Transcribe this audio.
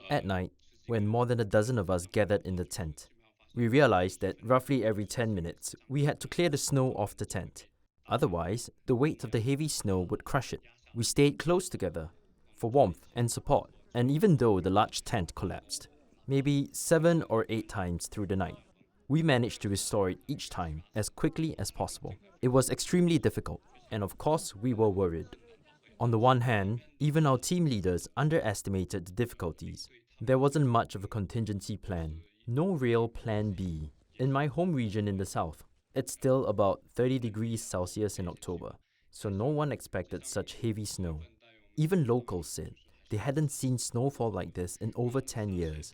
At night, when more than a dozen of us gathered in the tent, we realized that roughly every 10 minutes, we had to clear the snow off the tent. Otherwise, the weight of the heavy snow would crush it. We stayed close together for warmth and support, and even though the large tent collapsed, maybe 7 or 8 times through the night, we managed to restore it each time as quickly as possible. It was extremely difficult, and of course, we were worried. On the one hand, even our team leaders underestimated the difficulties. There wasn't much of a contingency plan, no real plan B. In my home region in the south, it's still about 30 degrees Celsius in October, so no one expected such heavy snow. Even locals said they hadn't seen snowfall like this in over 10 years.